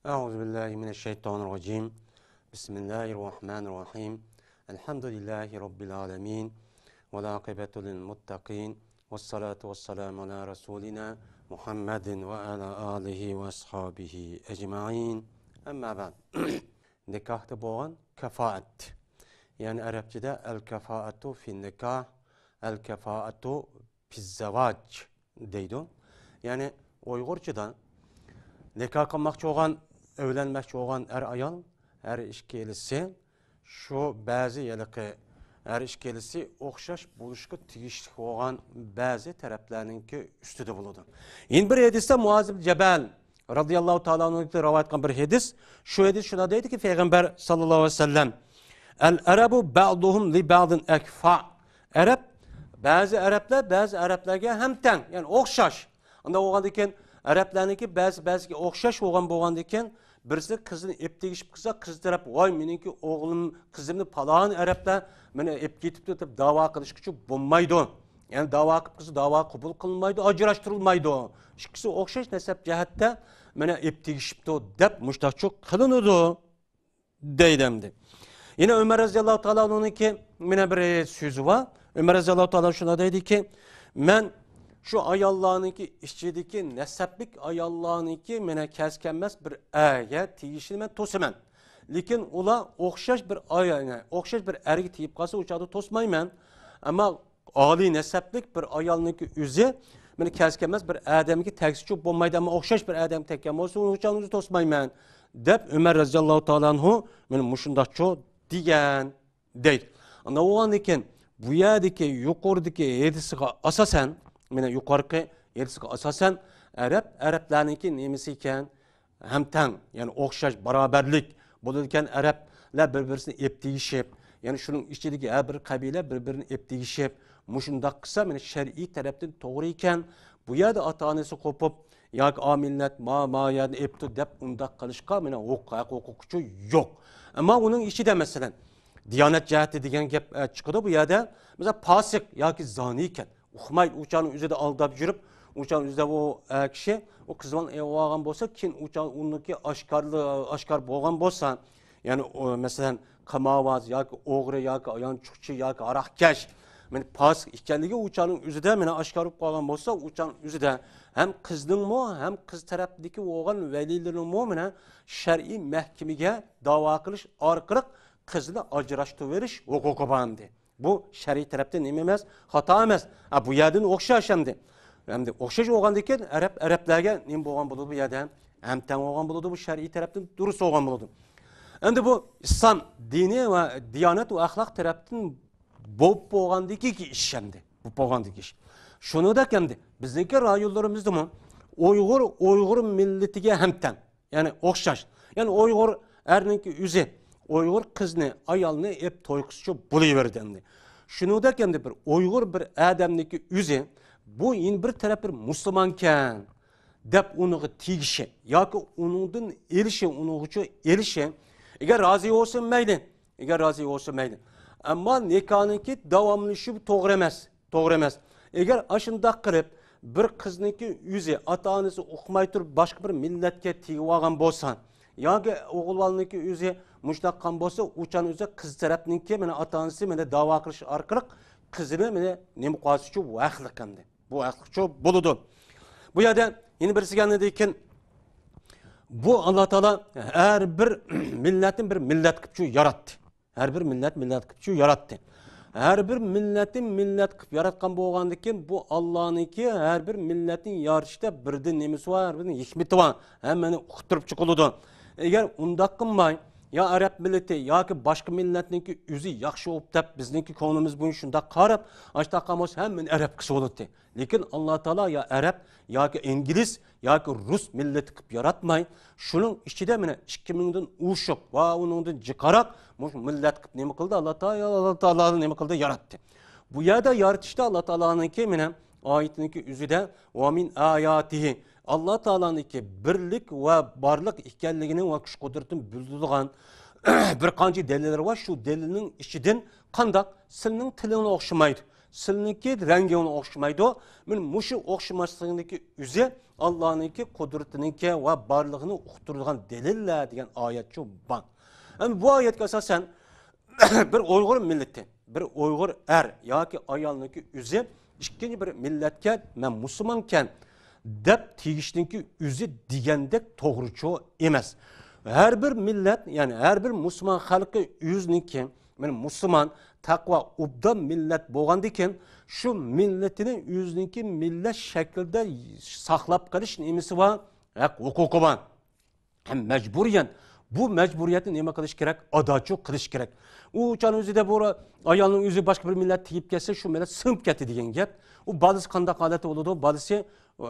أعوذ بالله من الشيطان الرجيم بسم الله الرحمن الرحيم الحمد لله رب العالمين والعاقبة للمتقين والصلاة والسلام على رسولنا محمد وعلى آله وأصحابه أجمعين أما بعد nikahda bo'lgan kafoat ya'ni arabchada al kafoatu fi nikah al kafoatu fi zavoj deydi. Ya'ni Uyg'urchada nikah qilmoqchi bo'lgan, evlenmoqchi bo'lgan ayol her ikkalisi shu ba'zi yiliqi her ikkalisi o'xshash bo'lishga tegishli bo'lgan ba'zi taraflarninki ustida bo'ladi. Endi bir hadisda Muazib Jabal radıyallahu ta'ala anhu'dan rivayet qilgan bir hadis. Şu hadis şuna deydi ki Peygamber sallallahu aleyhi ve sellem el arabu ba'duhum li ba'din ekfa. Bazı Araplarga ham teng, yani o'xshash. Unda bo'lgandan Araplarniki ba'zi o'xshash bo'lgan ekan, birisi qizni ep tegishib qilsa, qiz taraf voy meniki o'g'lim qizimni falon Araplar meni ep ketibdi deb da'vo qilish uchun bo'lmaydi. Yani da'vo qilib qilsa da'vo qabul qilinmaydi, ajrashtirilmaydi. İkisi o'xshash nasab jihatda meni ep tegishibdi deb mushtaqchi qilinadi deydimdi. Yine Ömer radıyallahu ta'ala anhu'niki meni bir so'zi var. Ömer radıyallahu ta'ala şuna deydi ki men şu ayollarniki ichidagi nasablik ayollarniki meni kaskanmas bir aya tegishini men to'saman. Lekin ular o'xshash bir ayolga, o'xshash bir erga tegib qolsa o'chada to'smayman. Ammo oliy nasablik bir ayolniki o'zi meni kaskanmas bir odamga tegishchi bo'lmaydi, ammo o'xshash bir odam tekkan bo'lsa o'chani to'smayman deb Ömer radıyallahu ta'ala anhu meni mushundaqcho degan deydi. Ana o'g'an ekan bu yerdagi yuqoridagi hadisga asosan, mana yuqorqi hadisga asosan Arablarniki nemisi ekan ham teng, ya'ni o'xshash barobarlik bo'ladigan Arablar bir-birini ep tegishib, ya'ni shuning ichidagi har bir qabila bir-birini ep tegishib, mushundaq qilsa mana shar'iy tarafdan to'g'ri ekan, bu yerda ota-onasi qo'pib yoki amillat ma yerni epti deb undaq qilishga mana huquqi yo'q. Ammo uning ichida masalan Diyanet cihati degan gap chiqadi bu yerda. Mesela fasik yoki zoni ekan, uxmaydi, o'chani o'zida aldab yurib, o'chani o'zida o kishi o qizman olgan bo'lsa, keyin o'chan uniki oshkor bo'lgan bo'lsa, ya'ni masalan qamovoz yoki o'g'ri yoki ayonchuqchi yoki aroqkash, men fasik ekanligi o'chaning o'zida meni oshkor bo'lib qolgan bo'lsa, o'chaning o'zida hem qizningmi, hem qiz tarafidagi bo'lgan valiylarningmi mana shar'iy mahkamaga da'vo qilish orqali qizni ajrashtirib huquqi bordi. Bu şer'i tarafdan nima emas, xato emas. Bu yerdan o'xshash hamdi. Hamdi o'xshash bo'lgandan keyin Arablarga nima bo'lgan bo'ladi bu yerda? Ham teng bo'lgan bo'ladi, bu shar'iy tarafdan durust bo'lgan bo'ladi. Endi bu islom dini va diyonat va axloq tarafdan bo'lgandiki ish hamdi. Bu bo'lgandiki ish. Shunida hamdi bizniki rayonlarimizda Uyg'ur millatiga ham teng, ya'ni o'xshash. Ya'ni Uyg'ur erninki o'zi Uyg'ur qizni, ayolni ep to'yqizchi bo'laverdi endi. Shuningda endi bir Uyg'ur bir odamniki o'zi bu in bir taraf bir musulmonkan deb uniga tegishi yoki uningdan erishi agar rozi bo'lsa mayli. Ammo nikohniki davomlashib to'g'ri emas. Agar ashundoq qilib bir qizniki o'zi ota-onasi uqmay turib boshqa bir millatga tegib olgan bo'lsa, yoki o'g'ilvalniki o'zi mushtaqan bo'lsa, o'chan o'zi qiz tarafninki mana ota-onasi mana da'vo qilish orqali qizini mana nima qilishi bu haqliq endi. Bu haqliqcha bo'ladi. Bu yerda yana birisiga ekan bu Alloh taolo har bir millatni bir millat qilib yaratdi. Har bir millat qilib yaratdi. Her bir milletin millet qilib yaratgan bo'lgandan keyin bu Allohniki har bir millatning yaratishda birdan nemisi var, birdan hikmati var. Hammani uqtirib chiqiladi. Agar undaq qilmay ya Arab milleti yoki boshqa millatniki o'zi yaxshi bo'lib deb bizniki ko'nglimiz bo'yicha shunday qarab, ashtaqa bo'lsa hammani Arab qilsa bo'ladi. Lekin Alloh taolo ya Arab yoki ingliz yoki rus milleti qilib yaratmay, shuning ichida mana 2000 dan ushiq va uningdan jiqaroq millat qilib nima qildi? Alloh taolo nima qildi? Yaratdi. Bu yerda yaratishda Alloh taoloning mana oyatniki o'zida va min ayatihi Allah Teala'nınki birlik ve barlık ekanligini ve kuch qudratini bildirgan bir qancha delillar var. Şu delilning ichidan qandaq sizning tilingni o'xshamaydi. Sizniki rengi ona okşamaydı. Men muşu okşamaslığı üze Allah'ınki kudretinki ve barlığını uqturduğun deliller diyen ayet şu ban. Yani bu ayet esasen bir Uygur milleti, bir Uygur ya ki ayalınki üze ikkinci bir milletken, men Müslümanken dep tegişninki üze degendek toğruçu emas. Her bir millet, yani her bir Müslüman halkı yüzninki, men Müslüman takva ubdan millet boğandiken şu milletinin yüzninki millet şekilde saklap kalış nemesi var, hukuku var. Hem mecburiyen bu mecburiyeti neme kılış gerek? Adaçı kılış gerek. O uçan özü de bu ayağının yüzü başka bir millet teyip gelse şu millet sınıp getti diyen gep. O balısı kandak aleti oldu, balısı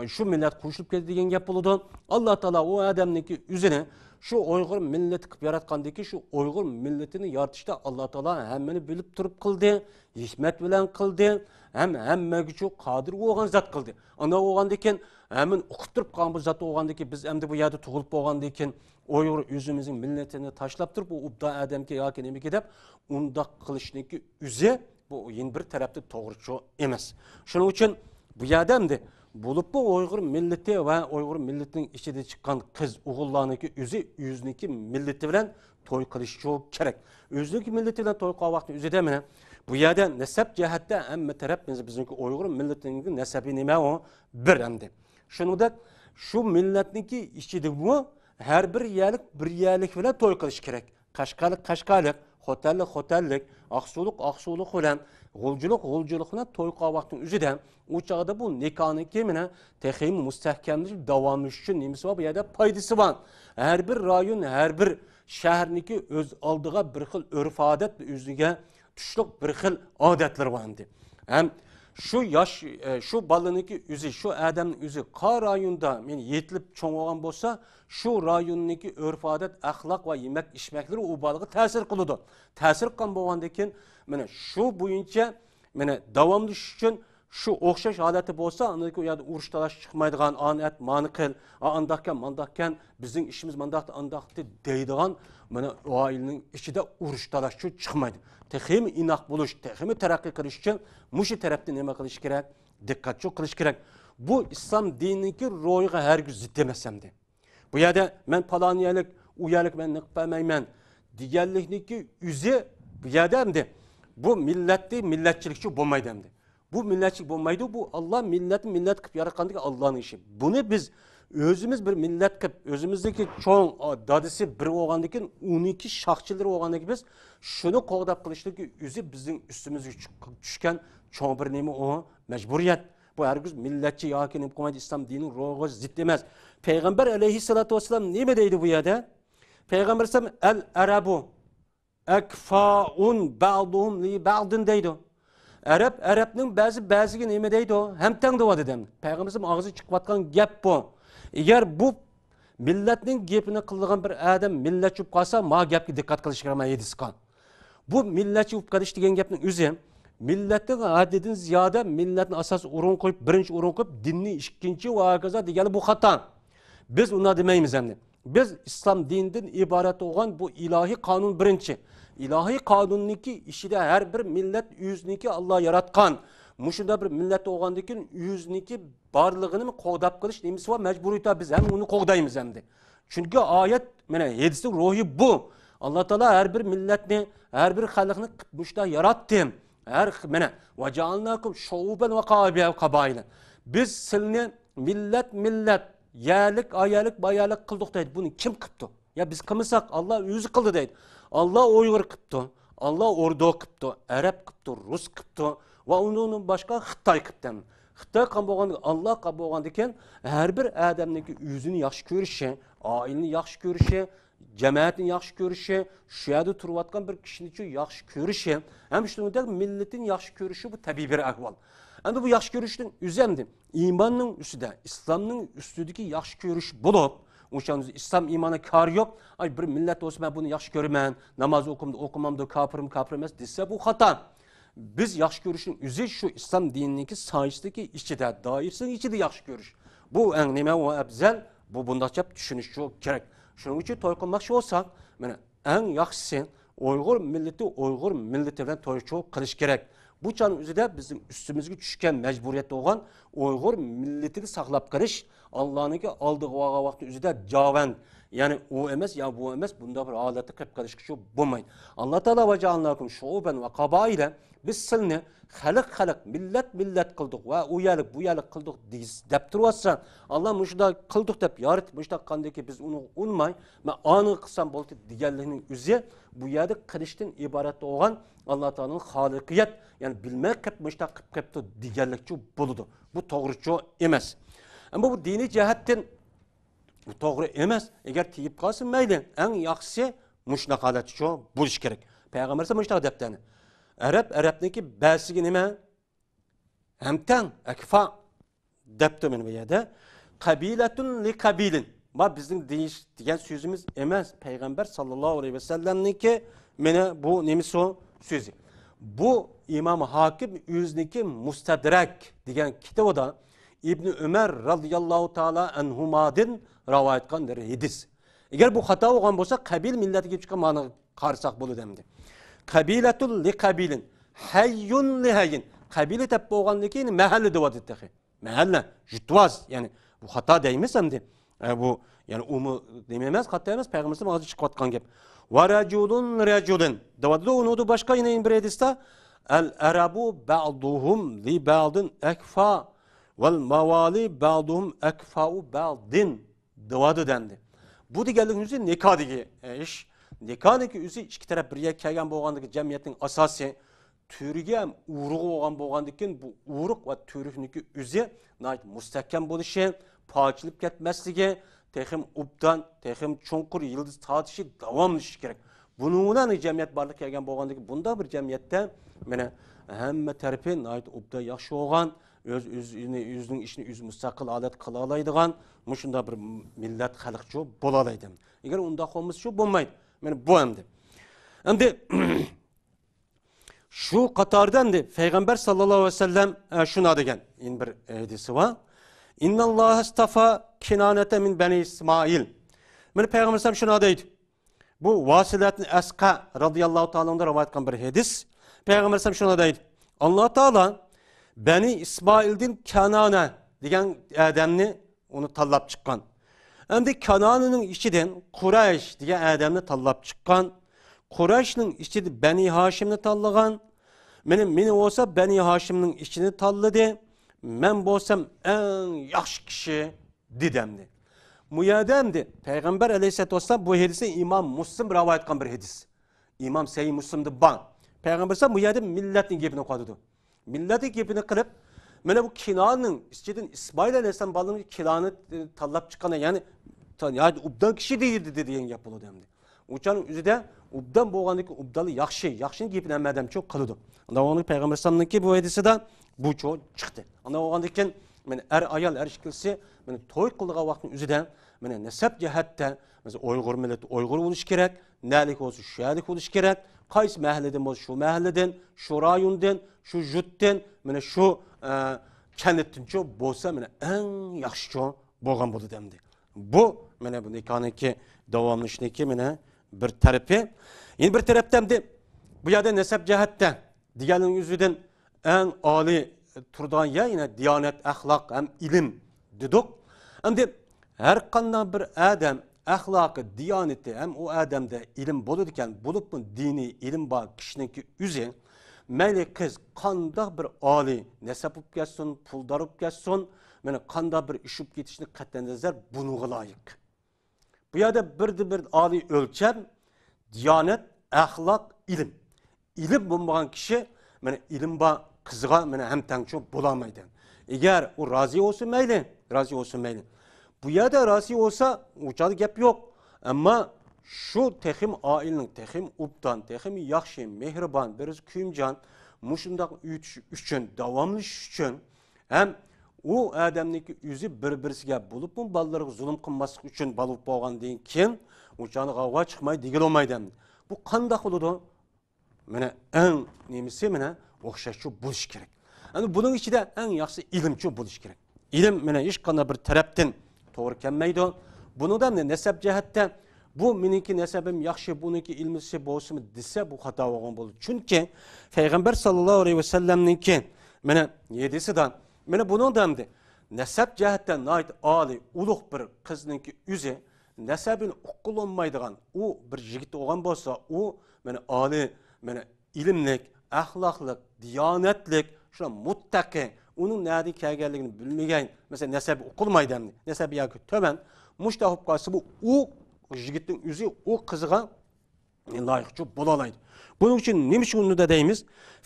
şu millet kuşulup getti diyen gep oldu. Allah Teala o adamdaki yüzüne şu Uygur milleti kıp yaratkandaki şu Uygur milletini yaratışta Allah Teala hemmeni bilip durup kıldı, hikmet bilen kıldı, hem şu kadir oğan zat kıldı. Ana oğan deken hemen okutup kalan bu zat oğan deken biz hem de bu yerde tuğulup oğan deken Uygur yüzümüzün milletini taşlap durup bu ubda adamki yakin emi gidip unda kılışniki üze bu yeni bir tarafta doğruçu emas. Şunun için bu adamdı bulup bu Uygur milleti ve Uygur milletinin içinde çıkan kız oğullarınki üzü yüzniki milleti bilen toy kılışçı gerek. Yüzniki milleti bilen toy kavakti üzü demine bu yada nesep cihette emme taraf bizimki Uygur milletinin nesebi nime o bir emdi. Şunu da şu milletninki içinde bu her bir yerlik bilen toy kılış gerek. Kaşkalık, hotellik, aksuluk olan, golculuk bilen toy kavaktin üzüden o çağda bu nikahın kemine tehim müstehkemli davamlışı için nemisi var bu yada paydası var. Her bir rayon, her bir şehirniki öz aldığı bir xil örf adet üzüge tuşluk bir xil adetler var. Hem şu balıniki üzü, şu adamın üzü qa rayonda yetilip çoğun olan bolsa, şu rayonniki örf adet, ahlak ve yemek içmekleri o balığı tesir kılıdı. Tesir kılan boğandakin, şu boyunca davamlı için şu okşaş adeti bolsa, anladaki o yada uruş talaş çıkmaydıgan, anet, manıkıl, mandakken, bizim işimiz mandaktı deydigan, o ailenin içi de uruş talaş çıkmaydı. Tehim inak buluş, tehimi terakki kılış için muşi tarafta neme kılış gerek, dikkatçi kılış gerek. Bu İslam dinindeki royga her gün ziddemesemdi. Bu yada men palaniyelik, uyalık men nıkpamayman, diğerlikniki üze bu yada emdi. Bu milletçilikçi bulmaydı emdi. Bu milletçilik bulmaydı, bu Allah millet kıp yaratkandık Allah'ın işi. Bunu biz özümüz bir millet kıp, özümüzdeki çoğun dadısı bir oğandaki 12 şahçıları oğandaki biz şunu qoğdap kılıştık ki üzü bizim üstümüzü düşken çoğun bir nemi o mecburiyet. Bu herkes milletçi yakin koymadı İslam dininin ruhu zid demez. Peygamber aleyhissalatu vesselam ne deydi bu yerde? Peygamber sallam el-arabu ekfaun ba'duhum li ba'din deydi. Arapның bazıga nima deydi o? Hamtang deydi dem. Peygamberimizin ağzı çıkıvatkan gap bu. Eğer bu milletning gapini qilgan bir adam milletçi qalsa, ma gapga diqqat qilish kerak ediskan. Bu milletçi bo'lib qolish degan gapning o'zi millatning haddidan ziyoda millatning asos o'rin qo'yib, birinchi o'rin qo'yib, dinni ikkinchi va hokazo degani bu xato. Biz uni demaymiz endi. Biz islom dinidan iborat bo'lgan bu ilohiy qonun birinchi. İlahi kanunniki işide her bir millet yüzniki Allah yaratkan. Muşunda bir millet oğandaki yüzniki barlığını mı qoğdap kılış nemisi var mecburiyeti biz hem onu qoğdayımız hem de. Çünkü ayet yedisi ruhi bu. Allah Teala her bir milletini, her bir halkını muşta yarattı. Her ve cealnakum şuuben ve kabaile. Biz silni millet yerlik, bayalık kıldık deydi. Bunu kim kıptı? Ya biz kımısak Allah yüzü kıldı deydi. Allah Uygur kıptı, Allah Ordu kıptı, Arap kıptı, Rus kıptı ve onun başka Xitay kıptı. Xitay kabuğandı, Allah kabuğandıyken her bir adamdaki yüzünü yaxşı görüşü, ailini yaxşı görüşü, cemaatini yaxşı görüşü, şu yerde turvatkan bir kişinin için yaxşı görüşü, hem işte de milletin yaxşı görüşü bu tabii bir ahval. Hem de bu yaxşı görüşün üzerinde imanın üstünde, İslam'ın üstündeki yaxşı görüş bulup, Uşağınız İslam imana kar yok. Ay bir millet olsa ben bunu yaxşı görmem, namaz okumamda kafirim emas dese bu hata. Biz yaxşı görüşün üzü şu İslam dinindeki sayısındaki içinde, dairesinin içinde yaxşı görüş. Bu en nime o ebzel, bu bundaça düşünüş çok gerek. Şunun için toy qilmoqchi olsak, en yaxşısı Uygur milleti bilen toy çok kılış gerek. Bu çağın üzerinde bizim üstümüzge düşken mecburiyet olan Uygur milletini saklap kırış Allah'ın aldığı vakti üzerinde caven yani o emes ya bu emes bunda bir aleti kıp karışık bulmayın. Allah Teala ve Cealnakum şuuben ve kabaile biz silni halak millet kıldık ve uyalık bu yalık kıldık dep durursa Allah muşda kıldık dep yarat muşda kandaki biz onu unmay ve anı kısam boltu diğerlerinin üzü bu yerde kılıştan ibaret olan Allah Teala'nın halikiyet yani bilmek kıp muşda kıp diğerlikçi buludu. Bu doğrucu emes. Ama bu dini cihetten bu doğru emas. Eğer tiyip kalsın meyli. En yaxşısı muşna halatçı buluş gerek. Peygamberse muşna depteni. Arap'taki belsigi nime? Hemten, ekfa depti benim yerde. Kabiletun li kabilin. Ma bizim diyen sözümüz emez. Peygamber sallallahu aleyhi ve sellem'ninki mene bu neymiş o sözü. Bu İmam Hakim yüzdeki Mustadrak diyen kitabı İbn Ömer radıyallahu teala enhumadin rivayet kılandır hadis. Eğer bu hata olan olsa kabil milleti gibi çıkan mana karsak bolu demdi. Kabiletul li kabilin hayyun li hayyin. Kabile tep olgandaki mahalle devat etti. Mahalle jutwaz yani bu hata değmesem de bu yani umu dememez hata demez peygamberim ağzı çıkıp gep. Ve raculun devat onu da başka yine bir hadiste el arabu ba'duhum li ba'din ekfa vel mavali ba'duhum ekfa'u ba'din devadı dendi. Bu diğerlik yüzü nikah digi iş. Nikah yüzü iki taraf birge kelgen bolgandaki cemiyetin asası türüge hem uğruq olgan bolgandikin bu uğruq ve türühniki yüzü nayt müstehkem boluşu, pakçılıp ketmesligi, tehim ubdan, tehim çonkur yıldız tatışı davamlışı gerek. Bununla cemiyet barlık kelgen bolgandiki bunda bir cemiyette mene hemme tarafi nayt ubda yaxşı olgan özünün işini müstakil alet kıla alaydıgan muşunda bir millet halkçı bolalaydı. Eğer onda olmaz şu bulmaydı. Yani bu emdi. Emdi şu Katar'dan de Peygamber sallallahu aleyhi ve sellem şuna degen in bir hadisi var. İnna Allah istafa kinanete min beni İsmail. Yani Peygamber sallam şuna deydi. Bu Vasilettin Eska radıyallahu ta'ala'nda rivayet kılan bir hadis. Peygamber sallam şuna deydi. Allah Teala Beni İsmail'den Kanane diyen Ademni onu tallap çıkan. Hem de Kanane'nin içinden Kureyş diye Ademni tallap çıkan. Kureyş'nin içi Beni Haşim'ni tallagan. Benim olsa Beni Haşim'nin içini talladı. Ben bolsam en yaxşı kişi didemdi. Muyademdi. Peygamber aleyhisselatü vesselam bu hadisi İmam Müslim rivayet kılan bir hadis. İmam Seyyid Müslim'di ban. Peygamber sallam muyadem milletin gebini koydu. Milleti gebini kılıp, mene bu Kinan'ın içinden İsmail Aleyhisselam balının Kinan'ı tallap çıkana yani ubdan kişi değildi dediğin yapılı demdi. Uçanın üzerinde ubdan boğandaki ubdalı yakşın gebini emmedem çok kılıdı. Ondan onu Peygamber sallam'ınki bu hadisi de bu çok çıktı. Ondan boğandaki ayal şekilsi toy kıldığı vaktin üzerinde nesep cihette mesela Uygur milleti Uygur oluş gerek, nelik olsun şualik oluş gerek. Kays mahalleden olsun şu mahalleden, şu rayondan, şu juttan, şu kennetin çok bolsa en yaxşı bolgan boldu demdi. Bu bu nikahınki davamlışniki bir tarafı. Yine bir taraftan de bu yada nesep cihetten diğerinin yüzünden en ali turdan ya yine diyanet, ahlak hem ilim dedik. Hem de her kandan bir adam ahlakı, diyaneti hem o adamda ilim bulurken bulup mu dini ilim var kişininki üzerine meyli kız kanda bir ali nesep geçsin, puldarıp geçsin, kanda bir işip yetişini katlanızlar bunu layık. Bu yada bir ali ölçem diyanet, ahlak, ilim. İlim bulmayan kişi ilim var kızığa hem tanço bulamaydı. Eğer o razı olsun meyli. Bu yada razı olsa uçadı gap yok. Ama şu tehim ailenin, tehim ubdan, tehim yaxşı, mehriban, biraz küymcan, muşundak üçün, davamlı üçün, hem o adamdaki yüzü bir-birisiga bulup mu balları zulüm kılması üçün balıp boğan deyin kim? Uçağını kavga çıkmayı digil olmaydı. Bu kandak oludu. En nemisi okşaşı buluş gerek. Yani bunun içinde en yaxşı ilimçi buluş gerek. İlim iş kana bir taraftan doğru kelmeydi. Bunu da nesep cihette bu meniki nesebim yaxshi, buniki ilmisi bo'lsin desa bu xato bo'lgan bo'ladi. Chunki payg'ambar sallallohu alayhi vasallamninki mana yedisidan mana buning damdi nasab jihatdan nayt oli ulug' bir qizninki o'zi nasabini uqulolmaydigan u bir yigit bo'lgan bo'lsa, u mana oli, mana ilmlik, axloqlik, diyonatlik, shu muttaqi, uning nadi kelganligini bilmagan, mesela nasabi uqulmaydi, nasabi yoki to'ban mushtahib qolsa bu u yigitning o'zi u qizga loyiqchi bo'la oladi. Buning uchun nima shuni da deymiz?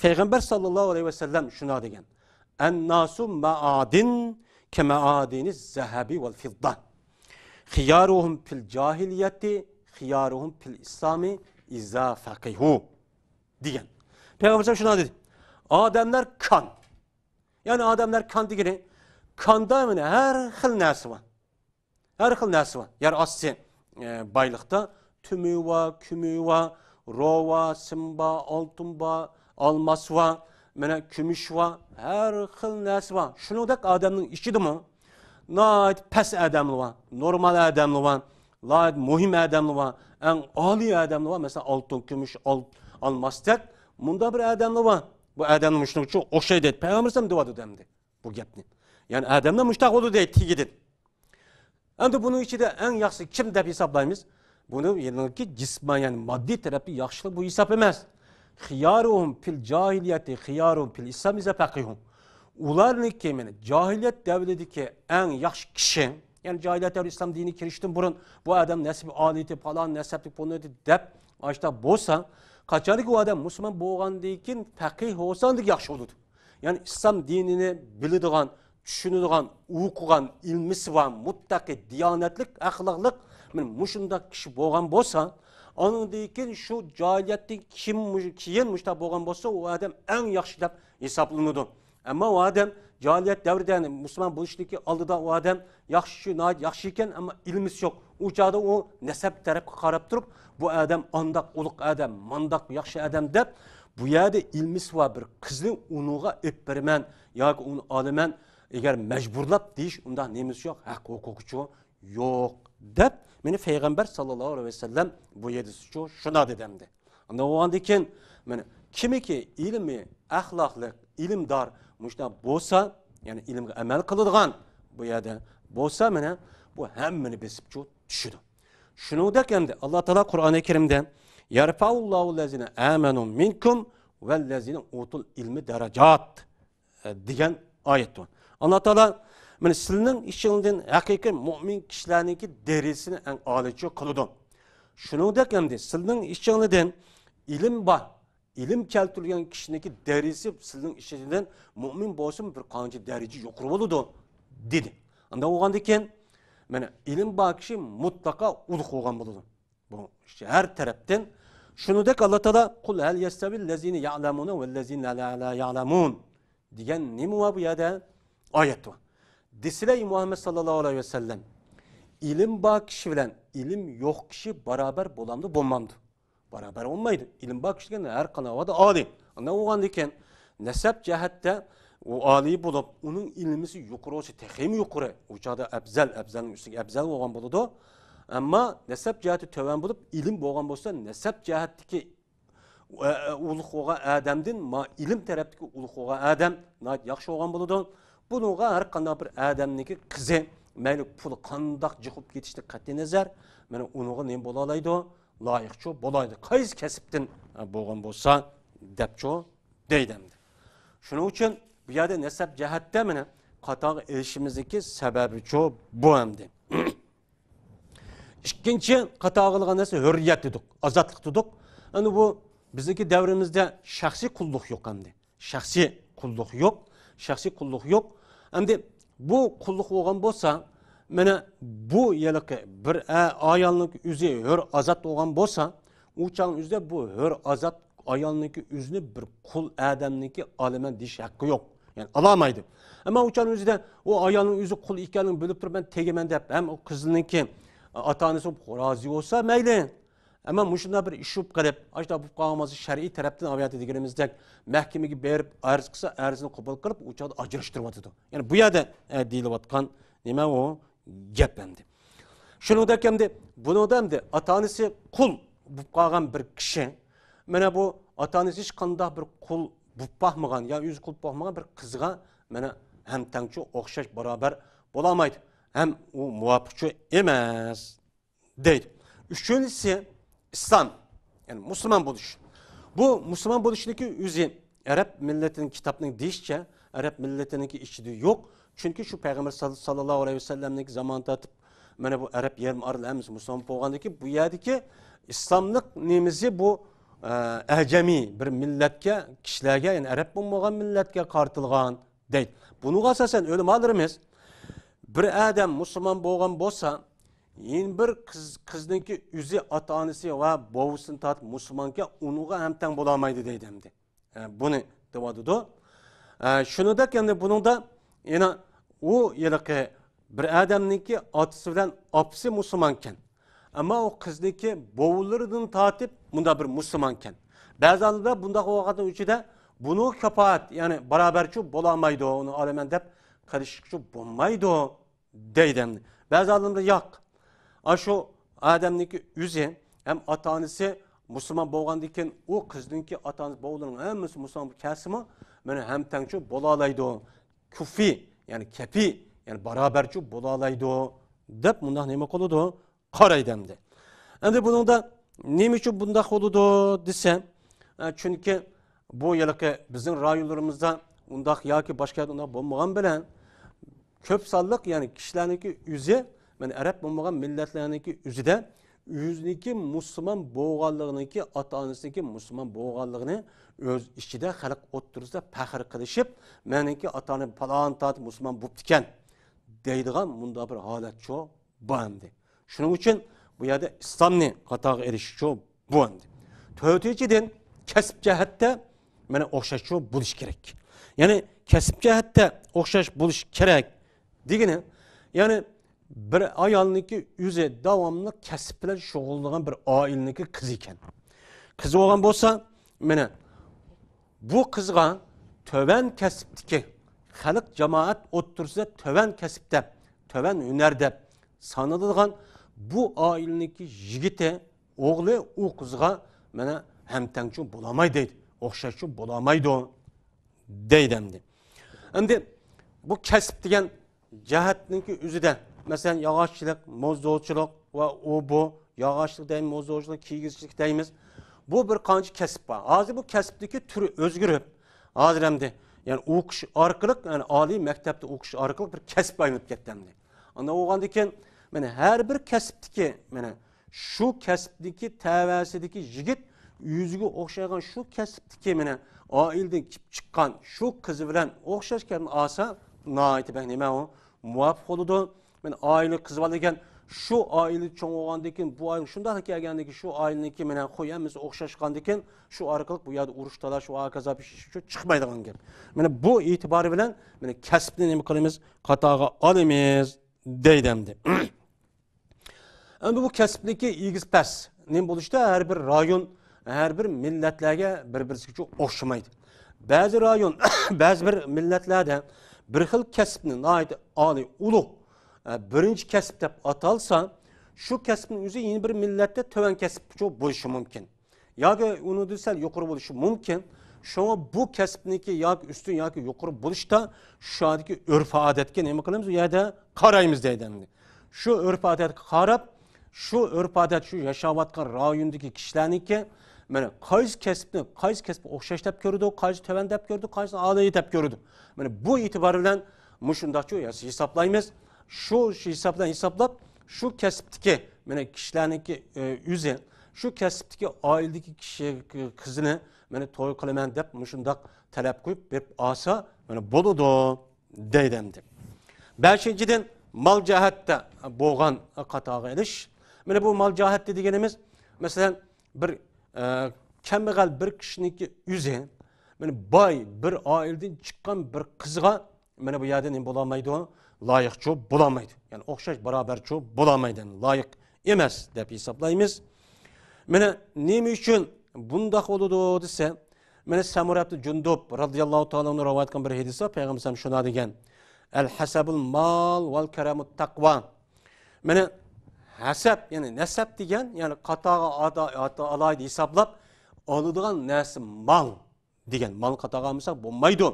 Payg'ambar sallallohu alayhi vasallam shuna degan: "An-nasu ma'adin kema'adini zahabi vel fidda. Khiyaruhum fil cahiliyeti, khiyaruhum fil islami iza faqihu." degan. Peygamber şuna dedi: "Adamlar kan. Yani adamlar kan degeni kanda her xil narsa var. Her xil narsa var. Yer asli baylıkta tümü var, kümü var, ro var, simba, altın var, almas var, mene kümüş var, her xil narsa var. Şunu da adamın işidir mi? Nait pes adamlı var, normal adamlı var, nait muhim adamlı var, en âli adamlı var. Mesela altın, kümüş, almas tek. Bunda bir adamlı var. Bu adamın müştak çok o şey dedi. Peygamber sen duadı demdi bu gapni. Yani adamdan müştak oldu deydi, tigidin. Endi bunun içinde en yaxşı kim deb hesaplaymiz? Bunu yenilki cisman yani maddi tarafı yaxşılık bu hesap emez. Khiyaruhum fil cahiliyeti, khiyaruhum fil İslam ize faqihum. Ularning kemini cahiliyet devletindeki en yaxşı kişi, yani cahiliyet devleti İslam dini kiriştin burun bu adam nesibi aleti falan neseplik bunu deb açta bolsa kaçarık o adam Müslüman boğandayken faqih olsandık yaxşı olurdu. Yani İslam dinini bildiğin, düşünüdüğün, okuğun, ilmisi var, muttaki, diyanetlik, ahlaklık, muşunda kişi boğan bolsa, onun deyken şu cahiliyetten kiyen muşta boğan bolsa o adam en yaxşı deb hesaplanırdı. Ama o adam cahiliyet devreden Müslüman bu işteki aldıda o adam yaxşı iken ama ilmisi yok. O çağda o nesep tarafı qarab durup bu adam andak, uluq adam, mandak, yaxşı adam deb bu yerde ilmisi var bir kızın unuğa öpbermen yoki onu alaman eğer mecburlap deyiş onda nemiz yok, hak hukuku yok deb meni Peygamber sallallahu aleyhi ve sellem bu yedisi şuna dedemdi. Onda o andayken kimi ki ilmi, ahlaklık, ilimdar muşta bolsa yani ilimge amel kılıdığan bu yerde bolsa mene bu hemmini besip düşüdü. Şunu da kendi Allah Teala Kur'an-ı Kerim'de yerfa'ullahu lezine amenu minkum vellezine utul ilmi derecat diyen ayet var. Allah Teala sizin işinizden hakiki mümin kişilerinki derisini en alıcı kılıdı. Şunu da kendi sizin işinizden ilim var. İlim keltürgen kişininki derisi sizin işinizden mümin bolsun bir kancı derici yukarı oldu dedi. Anda o andayken ilim var kişi mutlaka uluq olgan buludu. Bu işte her taraftan şunu da Allah Teala kul hel yestabil lezine ya'lamuna ve lezine la ya'lamun diyen ne mu bu yada ayet var. Desile Muhammed sallallahu aleyhi ve sellem ilim var kişi bilen ilim yok kişi beraber bolamdı bulmamdı. Beraber olmaydı. İlim var kişi her kanavada âli. Anna o andayken nesep cihette o aliyi bulup onun ilmisi yukarı olsa tehim yukarı. O çağda ebzelin üstüne ebzel olgan buludu. Ama nesep ciheti töven bulup ilim olgan bolsa nesep cihetteki uluq olgan adamdın ma ilim taraftaki uluq olgan adam nayt yaxşı olgan buludu. Bununla her qanday bir adamniki qizi mayli pulu qandaq jiqib ketishni qat'iy nazar mana unuga nima bo'la oladi? Loyiqchi bo'la oladi. Qaysi kasbdan bo'lgan bo'lsa debcho deydimdi. Shuning uchun bu yerda nasab jihatda mana qatoq erishimizdagi sababi cho bu hamdi. İkinci qatog'ilgan narsa hurriyat dedik, ozodlik dedik. Ana bu bizdeki davrimizda shaxsiy qulluq yo'q hamdi. Shaxsiy qulluq yo'q, shaxsiy qulluq yo'q. Hamdi bu qulluq bo'lgan bo'lsa, mana bu yiliqi bir ayolning o'zi hur ozod bo'lgan bo'lsa, u chang o'zida bu hur ozod ayolning o'zini bir qul odamniki olaman deyish haqqi yo'q. Yani alamaydı. Ama o çağın özüde o ayolning o'zi qul ekanini bilib turib ben tegemen deb hem o qizninki ata-onasi razı olsa mayli. Ama muşunda bir iş olib qilib, işte bu qog'ozni shar'iy tarafdan aviatı deganimizdek mahkamaga berib arz qilsa, arzini qabul qilib, o chaqda ajrashtirib o'tadi. Yani bu yerda deyilayotgan nima o gap endi. Şuningdek hamda buningda hamda ota-onasi qul bo'lib qolgan bir kishi, mana bu ota-onasi hech qanday bir qul bo'lib boqmagan, yo o'zi qul boqmagan bir qizga mana ham tangchi o'xshash barobar bo'la olmaydi. Ham u muvofiqchi emas deydi. Üçüncüsü İslam, yani Müslüman buluş. Bu Müslüman buluşundaki özü Arap milletinin kitabının deyişçe Arap milletinin içinde yok. Çünkü şu Peygamber sallallahu aleyhi ve sellem'deki zamanında atıp bana bu Arap yarım arılı emsi Müslüman boğandaki bu yerdeki İslamlık nemizi bu əcemi bir milletke, kişilerge yani Arap bulmayan milletke kartılgan deyil. Bunu asasen ölüm alırımız. Bir adam Müslüman boğan bolsa yeni bir kızdaki üzü ata-onasi ve boğusunu tat Müslümanke unuğa hemten bulamaydı deydimdi. Bunu devadıdı. Şunu da kendi bunun da yine o yılki bir adamınki atısı bilen apsi Müslümanken. Ama o kızdaki boğularını tatip bunda bir Müslümanken. Bazı anda bunda o kadar üçüde bunu kapaat yani beraberçi bulamaydı onu alemen dep karışıkçı bulmaydı deydimdi. Bazı anda yok. Aşo adamniki yüzü hem ata-onasi Müslüman boğandiken o kızdınki ata-onasi boğuların hem Müslüman kesimi bana hem tangçı bolalaydı. Küfi yani kepi yani beraberçi bolalaydı dep bundan neme koludu qaraydımdı. Endi bunun da neme için bunda koludu desem çünkü bu yılki bizim rayonlarımızda undaq yoki boshqa yerda bo'lmagan bilan ko'p sonliq yani kishilarniki yüzü ben Arap bo'lmagan millatlarniki o'zida o'ziniki Müslüman bo'lganligini, ota-onasiniki Müslüman bo'lganligini o'z ichida xalq o'ttirisida faxr qilishib, meniki ota-onam falon tat Müslüman bo'lib ekan deydigan bunda bir holat shu bo'ldi. Shuning uchun bu yerda islomni qatoq erishish bo'ldi. To'rtinchidan kasb jihatda mana o'xshash bo'lish kerak. Ya'ni kasb jihatda o'xshash bo'lish kerak degani, ya'ni bir ayolniki o'zi davomli kasb bilan shug'ullanan bir oilaniki qiz ekan. Qiz bo'lgan bo'lsa, mana bu qizga töven kasbdiki xalq jamoat o'ttirsida töven kasbda, töven hunarda sanaladigan bu oilaniki yigiti, o'g'li u qizga mana hamtangchi bo'lamaydi deydi. O'xshashchi bo'lamaydi deydimdi. Endi bu kasb degan jihatniki o'zida mesela yağaççılık, mozdoğuçuluk ve bu yağaççılık deyimiz, mozdoğuçuluk, kiygizçilik deyimiz. Bu bir kançı kesip var. Hazır bu kesipteki türü özgürüp, hazır hem de yani okuş arkalık, yani âli mektepte okuş arkalık bir kesip ayınıp gettemdi. Onda oğandaki her bir kesipteki, şu kesipteki tevasideki jigit, yüzüge okşayan şu kesipteki ailden çıkan şu kızı bilen okşaşken asa, naiti ben neme o, muvaffak oludu. Ben aile kız varken şu aile çoğun oğandaki bu aile şundan gelgendeki şu aileniki menen koyamız okşaşkandiken şu arkalık bu yada uruştalar şu akaza bir şey çıkmaydıgan gap. Mene bu itibarı bilen mene kasbni neme kılımız qatağa alımız deydimdi. Ama bu kasbniki igiz pes. Nem buluşta her bir rayon, her bir milletlerge birbirisi çok okşamaydı. Bazı rayon, bazı bir milletlerde bir xil kasbni ait ali ulu birinci kesip deb atalsa, şu kesibin yüzü yeni bir millette töven kesip buluşu mümkün. Ya ki onu desel yukarı buluşu mümkün. Şuna bu kesibinki ya üstün ya ki yukarı buluşta şu andaki örf adetke ne kılımız ya da karayımız deydimdi. Şu örf adet karab, şu örf adet şu yaşavatkan rayondaki kişilerinki yani qaysi kesibni o'xshash deb ko'rdi, qaysi töven deb ko'rdi, qaysi a'loyi deb ko'rdi. Yani bu itibar bilan mushundaqcha hesaplaymiz. Şu hesapdan hesaplab, şu kesipteki kişilerinki yüzü, şu kesipteki ailedeki kişi kızını toy kılıman deb mushundaq talep koyup bir asa boludu deydimdi. Beşinciden mal cihatta bo'lgan qatağa elish. Mana bu mal cihatta deganimiz mesela bir kambag'al bir kishiniki yüzü, boy bir oiladan chiqqan bir qizga mana bu yerda nima bo'lamaydi, loyiqchi bo'lamaydi. Yani o'xshash barobarchi bo'lamaydi, loyiq emas deb hisoblaymiz. Mana nima uchun bundaq bo'ladi desa, mana Samura ibn Jundub radhiyallohu ta'ala anhu rivoyat qilgan bir hadisda payg'ambar shuna degan: "El hasabul mal vel karamut taqva." Mana hasab, yani nasab degan, yani qatağa alaydı hisoblab oladigan narsa mal degan. Mal qatağa almasak bo'lmaydi.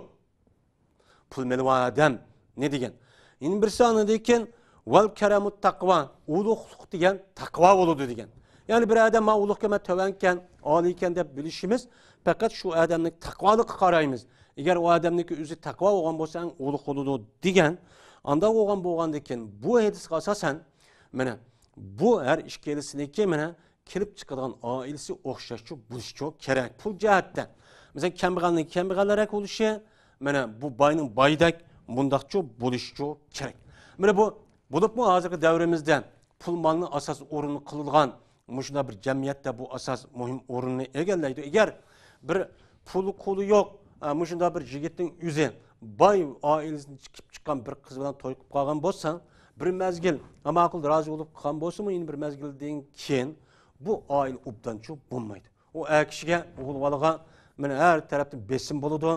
Pul mel adam ne degan? Endi bir soni degan val karamut taqva, ulug'lik degan taqvo bo'ladi degan. Yani bir adam ma ulug'ga ma tovankan, oliykan deb bilishimiz faqat shu odamning taqvoligiga qaraymiz. Agar u odamniki o'zi taqvo bo'lgan bo'lsa, ulug' bo'ladi degan. Anda bo'lgan ekan bu hadisga asosan mana bu her ishkelisiniki mana kelib chiqadigan oilasi o'xshashchi bo'lishi kerak. Pul jihatdan. Mesela kambag'alning kambag'alroq bo'lishi, mana bu boyning boydak bundaqcha bo'lishi kerak. Mana bu bo'libmi hozirgi davrimizda pul molni asos o'rni qilgan mushunda bir jamiyatda bu asos muhim o'rinni egallaydi. Agar bir pul qo'li yo'q, mushunda bir yigitning o'zi boy oilasidan chiqib chiqqan bir qiz bilan to'y qilib qolgan bo'lsa, bir mezgil ma'qul rozi bo'lib qolgan bo'lsa-mu, endi bir mezgildan keyin bu oila obdanchi bo'lmaydi. O kishiga, o'g'il bolaga mana har tarafdan besim bo'ladi,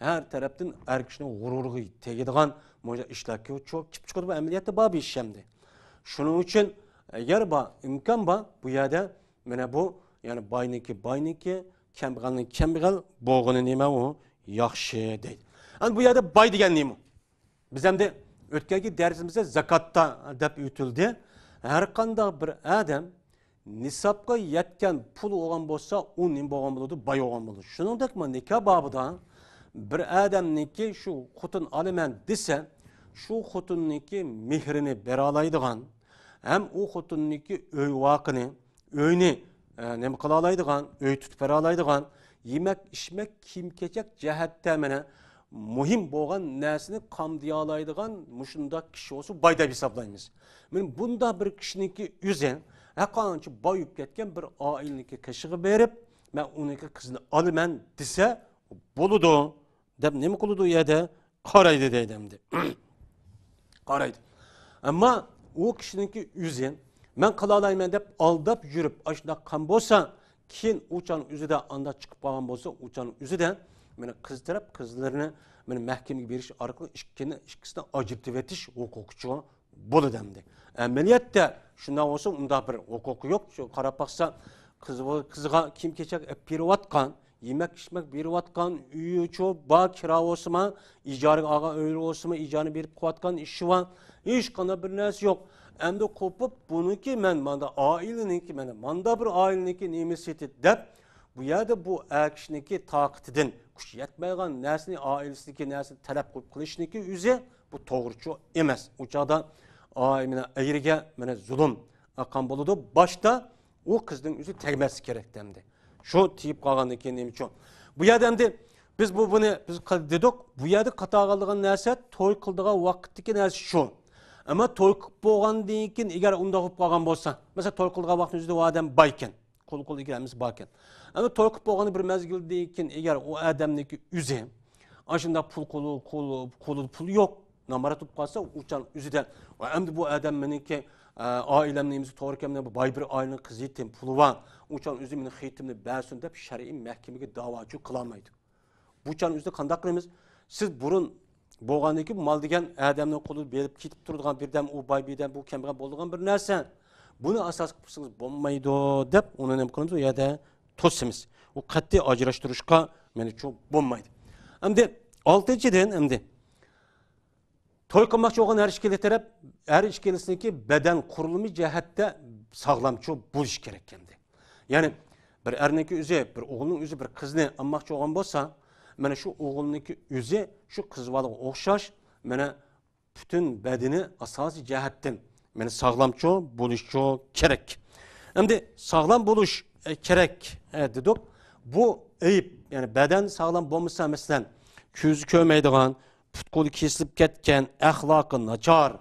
har tarafdan er kishining g'ururiga tegadigan mo'ja ishlarga cho'p chiqib bu amaliyotda bor ish hamdi. Shuning uchun agar bor imkon bor bu yerda mana bu yani boyniki, kambag'al bo'lg'ini nima u yaxshi deydi. Ana bu yerda boy degan nima? Biz hamda o'tgangi darsimizda zakotda deb o'tildi. Har qanday bir odam nisabga yetgan pul olgan bo'lsa, u nima bo'lgan bo'ladi? Boy olgan bo'ladi. Shuningdekmi nikoh babida bir odamniki shu xotin olaman desa, shu xotinniki mehrini bera oladigan, ham u xotinniki uy vaqini, uyni nima qila oladigan, uy tutib bera oladigan, yemek, içmek, kiyim-kechak jihatda mana muhim bo'lgan narsani qamdiya oladigan mushunda kishi bo'lsa boy deb hisoblaymiz. Men bunda bir kishiniki o'zi haqancha boyib ketgan bir oilniki qishig'i berib, men uniki qizni olaman desa bo'ladi deb nima qiladi u yerda qaraydi deydimdi. Qaraydi. Ammo u kishiniki o'zi men qila olmayman deb aldab yurib, ashuna qan bo'lsa, keyin uçan üzüde anda çıkıp kalan bolsa, uçan üzüde meni kız taraf kızlarını meni mahkemeye beriş arkalı ikisini acıptı vetiş hukukuçu bolu demdi. Ameliyette şundan olsa onda bir hukuku yok. Şu qarab baksa kızga kim keçek perivatkan, yemek içmek perivatkan, üyü çoğu bağ kira olsama, icarı ağa öyle olsama, icarı berip kuvatkan işi var. Hiç kana bir neresi yok. Hem de kopup bunu ki men manda aileninki manda bir aileninki nimesiyeti dep bu yerde bu erkişiniki takıtıdın kuş yetmeyen nersini ailesindeki nersini talep kılışıniki üze bu doğruçu emez. Uçağda aimine eğrige mene zulüm akan buludu. Başta o kızın yüzü tegmesi gerek demdi. Şu tiyip kalgandaki neymiş o. Bu yerde demdi biz bunu dedik bu yerde katağalıgan nerse toy kıldığı vakitteki nersi şu. Ama toy qilib bo'lgandan keyin agar unda qilib qolgan bo'lsa, mesela toy qilgan vaqtingizda o odam boykan, qo'l egalamiz borkan. Ama toy qilib bo'lgani bir mezgildan keyin agar o odamniki o'zi ashunda qo'li pul yo'q, namarat qilib qolsa, uchan o'zida endi bu odam meniki oilamni to'g'ri ekan, bu boy bir oilaning qizi etim, puli bor, uchan o'zi meni xitimni bersin deb shar'iy mahkamaga da'vochi qila olmaydi. Bu uchun o'zida qanday qilamiz? Siz burun bo'lgandan keyin mal degan odamning qo'li berib ketib turadigan birdan u boy birdan bu kambag'al bo'lgan bir narsa. Buni asos qilsangiz bo'lmaydi deb uni nima qilamiz? U yerda to'simiz. U qat'iy ajrashtirishga meni uchun bo'lmaydi. Endi 6-dan endi to'y qilmoqchi bo'lgan har ikkilasiniki badan qurulumi jihatda sog'lomchi bo'lish kerak endi. Ya'ni bir erniki o'zi, bir o'g'ilning o'zi bir qizni olmoqchi bo'lgan bo'lsa, mana shu o'g'ilniki o'zi shu qiz bolaga o'xshash mana butun badani asosiy jihatdan mana sog'lomchi bo'lishi kerak. Endi sog'lom bo'lish kerak dedik. Bu ayib, ya'ni badan sog'lom bo'lmasa, masalan, ko'zi ko'rmaydigan, put-qo'li kesilib ketgan, axloqi nachar,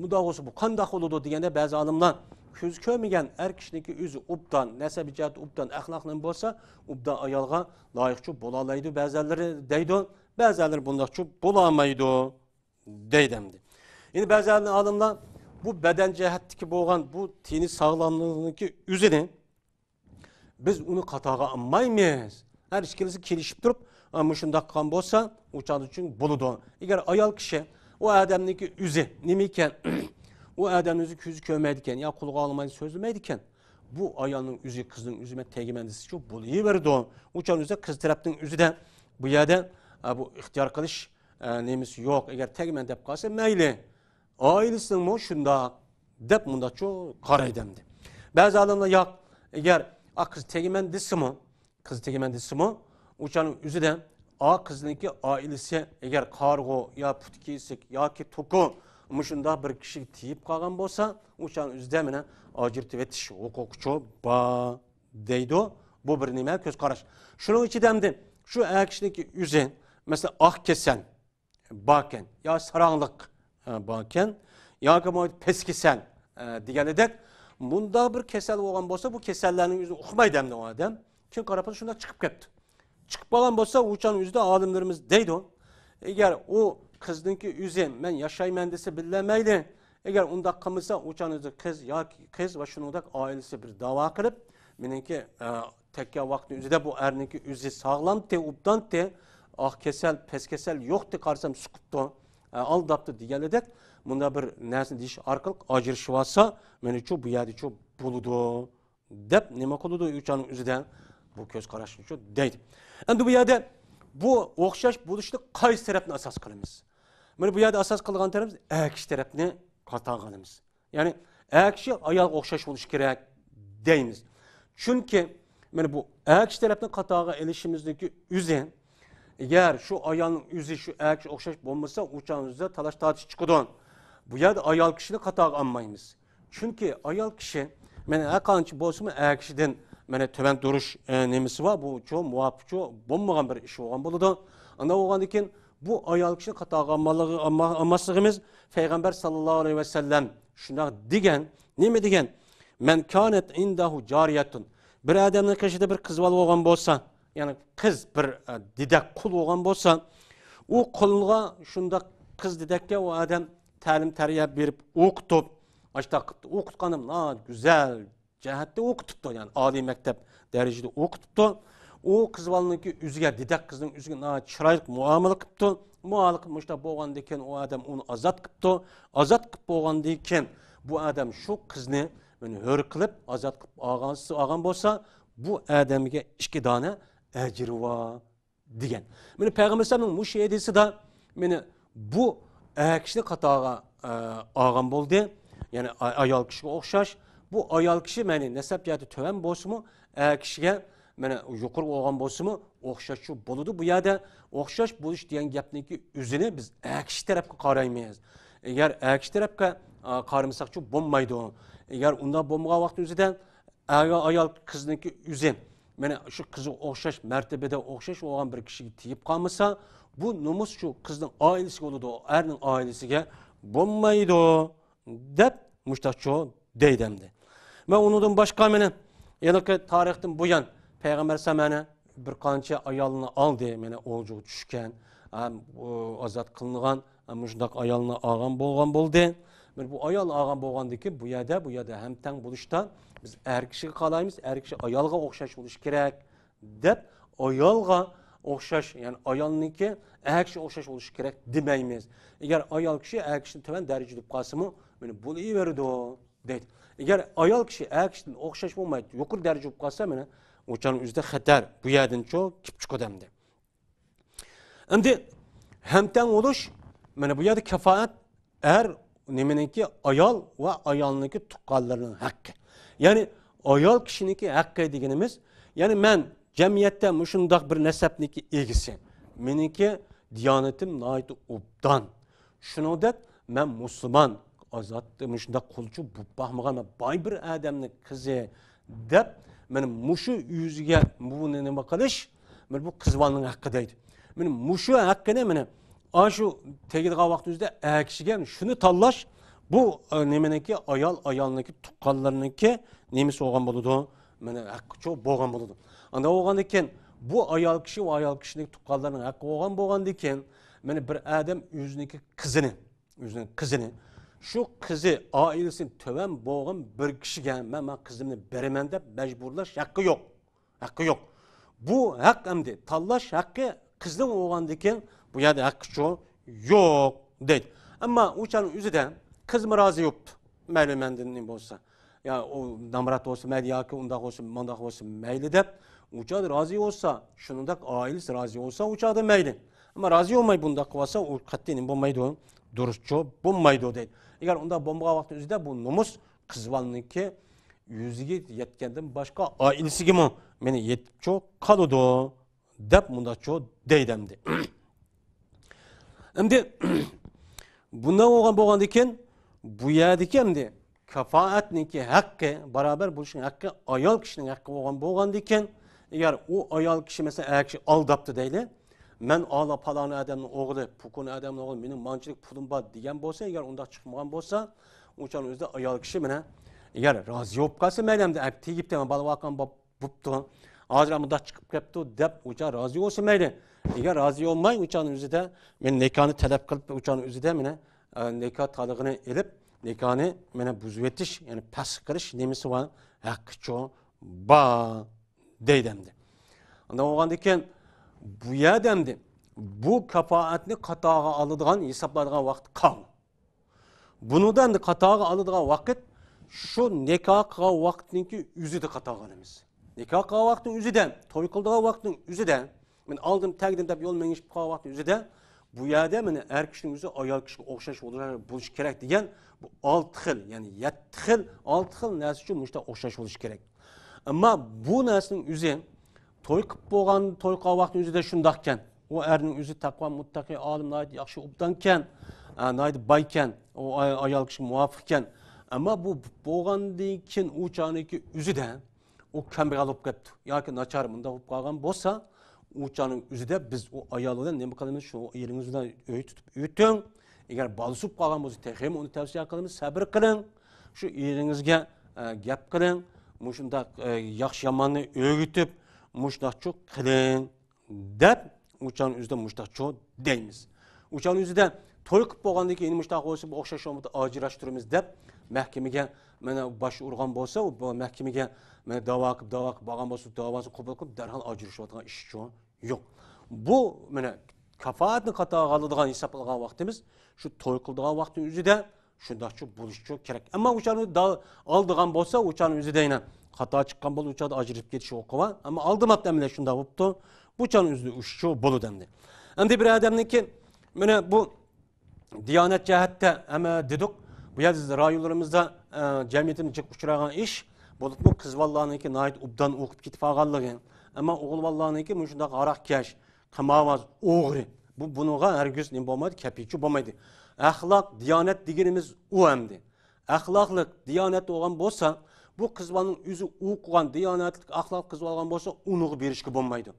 bunda bo'lsa bu qanday bo'ladi deganda ba'zi olimlar ko'zi ko'rmagan er kishiniki o'zi obdan, nasabi jihat obdan, axloqli bo'lsa, obdan ayolga loyiqchi bo'la oladi ba'zilari deydi, ba'zilari bundaqchi bo'la olmaydi deydimdi. Endi ba'zi olimlar bu badan jihatdagi bo'lgan bu teni sog'lomliginiki o'zini biz uni qatag'a olmaymiz. Har ikkisi kelishib turib, mana shunday qilgan bo'lsa, o'chadi uchun bo'ladi. Agar ayol kishi o odamniki o'zi nima ekan, o adamın yüzü yüzü köymeydiken ya kulağı almayı sözlemeydiken bu ayağının yüzü kızın yüzüme tegimendisi çok buluyu verdi o. Uçan yüzü kız tarafının yüzü de bu yerden bu ihtiyar kılış nemisi yok. Eğer tegmen dep kalsa meyli. Ailesinin mu şunda dep bunda çok karaydemdi. Bazı adamlar ya eğer kız tegmen disi mi? Kız tegmen disi mi? Uçanın yüzü de kızınki ailesi eğer kargo ya putkisik ya ki toku muşunda bir kişi tiyip kalgan bolsa uçanın yüzü de mene acırtı ve tiş hukukçu ba deydi o. Bu bir nime göz karaş. Şunun içi demdi. Şu kişideki yüzü mesela kesen baken ya saranlık baken ya ki peskisen diyeledek bunda bir kesel olan bolsa bu kesellerin yüzü okumayı demdi o adam. Çünkü karapaz şunda çıkıp gitti. Çıkıp alan bolsa uçan yüzde alimlerimiz deydi o. Eğer o kızdınki yüzü men yaşayman dese bilemeydi. Eğer onda kalmışsa uçan yüzü kız ya kız ve şunun da ailesi bir dava kırıp menenki tekke vakti yüzde bu erninki yüzü sağlam te ubdan te kesel pes kesel yok te karsam sıkıptı aldaptı diyeledek bunda bir nesin diş arkalık acır şıvasa meni çok bu yerde çok buludu dep nima kılıdı uçanın yüzüden bu göz karaşını çok deydi. Endi bu yerde bu okşaş buluşluk qaysı tarafını asas kılımız. Meni bu yerde asas kılgan tarafımız kişi tarafını katağanımız. Yani kişi ayal okşaş buluş gerek deyimiz. Çünkü meni bu kişi tarafını katağa elişimizdeki üzen eğer şu ayalın yüzü şu kişi okşaş bulmasa uçağımızda talaş tartış çıkıdan. Bu yerde ayal kişini katağa anmayımız. Çünkü ayal kişi meni akançı bolsun mu kişiden mene töven duruş nemisi var. Bu çok muvaffak, çok bulmagan bir iş olan buludu. Ana oğlan iken bu ayal kişi katağa anmasığımız Peygamber sallallahu aleyhi ve sellem şuna digen, ne mi digen? Men kanet indahu cariyetun. Bir adamın kişide bir kız olan bolsa, yani kız bir didek kul olan bolsa, o kulga şunda kız didekke o adam talim terbiye berip okutup, açta okutkanım, güzel, cehette okutuptu yani âli mektep derecede okutuptu. O kızvalınınki üzüge, didek kızın üzüge çıraylık muamele kıptı. Muamele kıpmışta boğan diken o adam onu azat kıptı. Azat kıp boğan diken bu adam şu kızını hör kılıp azat kıp ağan bolsa bu adamge 2 tane ecri var digen. Meni Peygamber sallallahu bu şey edisi de meni bu kişi katağa ağan boldu. Yani ayal kişiye okşaş. Bu ayal kişi meni nesep jati töven bolsumu kişiye meni yuqur olgan bolsumu okşaşı boludu. Bu yerde okşaş buluş diyen gapniki üzünü biz kişi tarafga qaraymayız. Eğer kişi tarafga qaramasak şu bolmaydı o. Eğer unda bolmagan vaqt üzüden ayal kızınki üzün meni şu kızı okşaş mertebede okşaş olgan bir kişiye tiyip kalmasa bu numus şu kızın ailesi oludu. Ernin ailesiga bolmaydı dep muştaço deydemdi. Ve onundan başka meni yani tarihten bu yan Peygamber samene bir kança ayalını aldı meni olcu düşken azat kılıngan muşdak ayalını ağan bolgan boldu. Bu ayal ağan bolgandı ki bu yada hem ten buluşta biz kişiye kalayımız kişi ayalga okşaş buluş gerek dep ayalga okşaş yani ayalınki kişi okşaş buluş gerek demeyimiz. Eğer ayal kişi kişinin töven derece edip kalsımı beni bunu iyi verdi o deydi. Eğer ayal kişi kişinin okşaş olmayıp yukarı derece edip kalsa beni uçanın üzerinde xatar bu yerden çok kipçik odamdı. Şimdi hemten oluş beni bu yerde kefaat nemeninki ayal ve ayalınki tukkallarının hakkı. Yani ayal kişininki hakkı degenimiz yani ben cemiyette muşundak bir nesepniki ilgisi. Meninki diyanetim nait obdan. Şunu da ben Müslüman azattı muşunda kulçu bu bakmagan bay bir adamın kızı dep benim muşu yüzüge bu ne bakılış ben bu kızvanın hakkıdaydı. Benim muşu hakkı ne benim şu tegilga vaqtımızda kişiga şunu tallaş bu nemeneki ayalniki tuqqanlarniki nemisi olgan boludu. Mene hakkı çok bolgan boludu. Anda olgan eken bu ayal kişi ve ayal kişinin tuqqanlarının hakkı olgan bolgan eken mene bir adam yüzüneki kızını şu kızı ailesinin töven boğan bir kişiye ben kızımı beremen de mecburlaş hakkı yok. Hakkı yok. Bu hak emdi. Tallaş hakkı kızın olgan eken bu yerde hakkı çok yok dedi. Ama uçanın üzüden kız mı razı yoktu. mayli mendan ne bolsa. Ya o namrat olsa mayli yoki undaq olsa, mandaq olsa mayli deb uçadı razı olsa, şunundak ailesi razı olsa uçadı mayli. Ama razı olmay bundaq qılsa o qattiğinin bo'lmaydi, duruşçu bo'lmaydi deydi. Eğer unda bomba vaqti özüde bu nomus qizvalniki yüzüge yetkenden başka ailesiga mi meni yetip çok kalıdı deb bunda çok deydemdi. Endi bundan bo'lgan ekan bu yerdiki endi kafoatniki haqqi barabar bo'lishning haqqi ayol kishining haqqi bo'lgan ekan agar u ayol kishi mesela kishi aldapti deyli men ala palani adamning o'g'li pukun adamning o'g'li mening manchilik pulim bor degan bo'lsa agar unda chiqmagan bo'lsa o'shaning o'zida ayol kishi mana agar rozi bo'lib qolsa mayli endi tegibdi bola vaqam bo'pti hozir bunda chiqib ketdi deb o'sha rozi bo'lsa mayli agar rozi olmay o'shaning o'zida men nikahni talab qilib o'shaning o'zida mana nikah talig'ini ilib nikahni mana buzib etish ya'ni pasx qilish nemasi bor haqqi cho'ng bor deydimdi. Ondan bo'lganda ekan bu yerdemdi bu kafoatni qatog'i oladigan hisoblaydigan vaqt qoldi. Bunidan qatog'i oladigan vaqt shu nikoh qilgan vaqtniki o'zida qatog'i olamiz. Nikoh qilgan vaqtning o'zida, to'y qildigan vaqtning o'zida, men oldim tagdim deb yo'l mengishib qolgan vaqtning o'zida bu yerda mana er kishining o'zi ayol kishiga o'xshash bo'lishi kerak degan bu 6 xil, ya'ni 7 xil, 6 xil narsa uchun mushta o'xshash bo'lishi kerak. Ammo bu narsaning o'zi to'y qilib bo'lgan, to'y qilgan vaqtning o'zida shundoq ekan. O erning o'zi taqvo, muttaqi, olim, noyat yaxshi obdan ekan, noyat boy ekan, o ayol kishi muvofiq ekan. Ammo bu bo'lgandan keyin u choniki o'zida o kambag'al bo'lib ketdi yoki nachar bunda bo'lib qolgan bo'lsa, u choning o'zida biz o ayol bilan nima qilamiz? Shu eringiz bilan uy tutib o'ting. Agar bolasi bo'lib qolgan bo'lsa, texim uni tavsiya qilamiz, sabr qiling. Shu eringizga gap qiling. Mushundaq yaxshi yomonni o'rgatib, mushtaqchoq qiling deb o'shaning o'zida mushtaqchoq deymiz. O'shaning o'zida to'y qilib bo'lgandan keyin mushtaq bo'lsa o'xshash olmada ajrashtiramiz deb mahkamaga mana bosh urgan bo'lsa, u mahkamaga mana da'vo qilib bo'lgan bo'lsa, da'vosini qabul qilib darhol ajrashtiradigan ish yo'q. Bu mana kafoatni qatog'i oladigan hisoblangan vaqtimiz shu to'y qildigan vaqtning o'zida shundaqcha bo'lishi kerak. Ammo o'shani oldigan bo'lsa, o'shaning o'zida yana xato chiqqan bo'lsa, o'shada ajrib ketishi o'qiva. Ammo oldimabdi mana shunday bo'libdi. Bu o'shaning o'zida ushchu bo'ladi endi. Endi bir odamniki mana bu diyonat jihatda hamma dedik. Bu yerda rayonlarimizda jamiyatimizga uchragan ish bo'lib bu qiz vallarniki nayt ubdan o'qib ketib qolganligi. Ammo o'g'il vallarniki shunday qaraqkash, qimavaz, o'g'ri. Bu bunuga hargiz nima bo'lmaydi, kapichi bo'lmaydi. Axloq, diyonat deganimiz u hamdi. Axloqlik, diyonat bo'lgan bo'lsa, bu qizvalning o'zi o'qigan diyonatlik, axloq qiz olgan bo'lsa, uni berishga bo'lmaydi.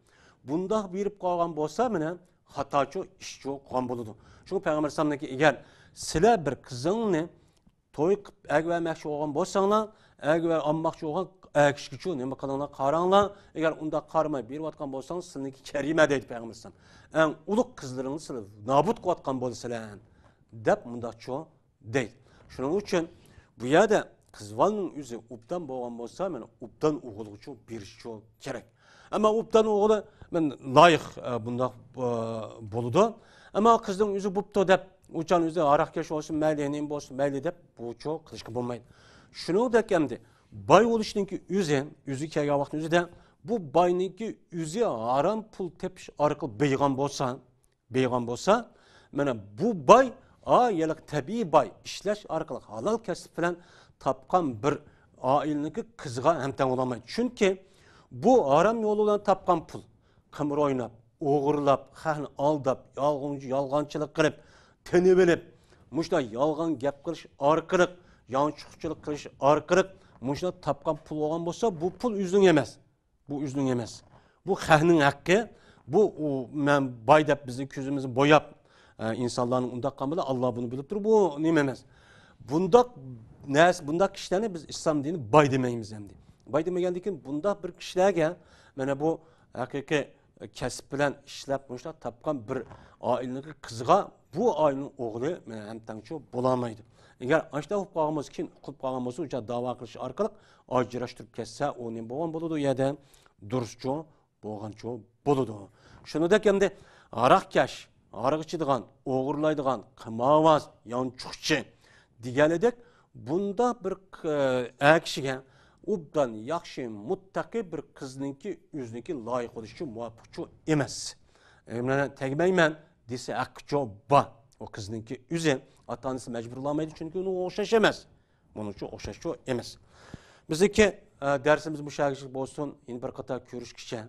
Bundoq berib qolgan bo'lsa, mana xatochi ishchi qilgan bo'ladi. Shu payg'ambar sallallohu agar sizlar bir qizingni to'y qilib ag'vermoqchi bo'lgan bo'lsanglar, ag'ver olmoqchi bo'lgan akishkichu nima qilinglar, qaranglar. Agar unda qarmay berayotgan bo'lsangiz, sizniki karima deydi payg'ambar sallallohu. Eng ulug' qizlaringizni sizlar nobud qilayotgan bo'lsizlar deb mundaqcha deydi. Shuning uchun bu yerda qizvalning o'zi ubdan bo'lgan bo'lsa, mana ubdan o'g'ilga berishi kerak. Ammo ubdan o'g'li men loyiq bundoq bo'ladi. Ammo qizning o'zi bo'pti deb o'shaning o'zi aroqkash bo'lsin, mayli, nima bo'lsin, mayli deb bu qilishga bo'lmaydi. Shuningdek hamda boy bo'lishningki o'zi kelgan vaqtning o'zida bu boyningki o'zi harom pul tepish orqali beygan bo'lsa, mana bu boy yalaq tabiiy boy ishlash orqali halol kasb bilan topgan bir oilaniki qizga hamtan olamaydi. Chunki bu harom yo'l bilan topgan pul, qimir o'ynab, o'g'irlab, xalqni aldab, yolg'onchilik qilib, tinib olib, mushta yolg'on gap qilish orqali, yonchiqchilik qilish orqali mushta topgan pul olgan bo'lsa, bu pul o'zining emas. Bu o'zining emas. Bu xalqning haqqi. Bu men boy deb bizning ko'zimizni bo'yab insonlarning undaq qilmadi, Alloh buni bilib turib, bu nima emas. Bundaq kishilarni biz islom dinini boy demaymiz endi. Boy demagandan keyin bundaq bir kishilarga mana bu haqiqiy kasb bilan ishlab mushta topgan bir oilaniki qizga bu oilaning o'g'li mana hamtancho bo'lamaydi. Agar ashta bo'lib qolgan bo'lsa, keyin qilib qolgan bo'lsa, o'sha da'vo qilish orqali ajrashtirib ketsa, u nima bo'lgan bo'ladi, u yerda durustcho bo'lgancho bo'ladi. Shuningdek endi aroqkash, aroq ichadigan, o'g'irlaydigan, qimavaz, yonchuqchi deganidek bunda bir kishiga obdan yaxshi muttaqi bir qizningki o'ziniki loyiq bo'lishi muvofiq emas. Mana tegmayman desa haqqi bor. O qizningki o'zi ota-onasi majburlamaydi chunki uni o'xshash emas. Buning uchun o'xshash emas. Bizniki dersimiz bu şekilde bo'lsin. Yine bir qator ko'rishgacha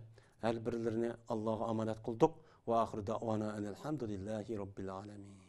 her birlarini Allohga omonat qildik. Va oxir davona elhamdulillahi robbil alamin.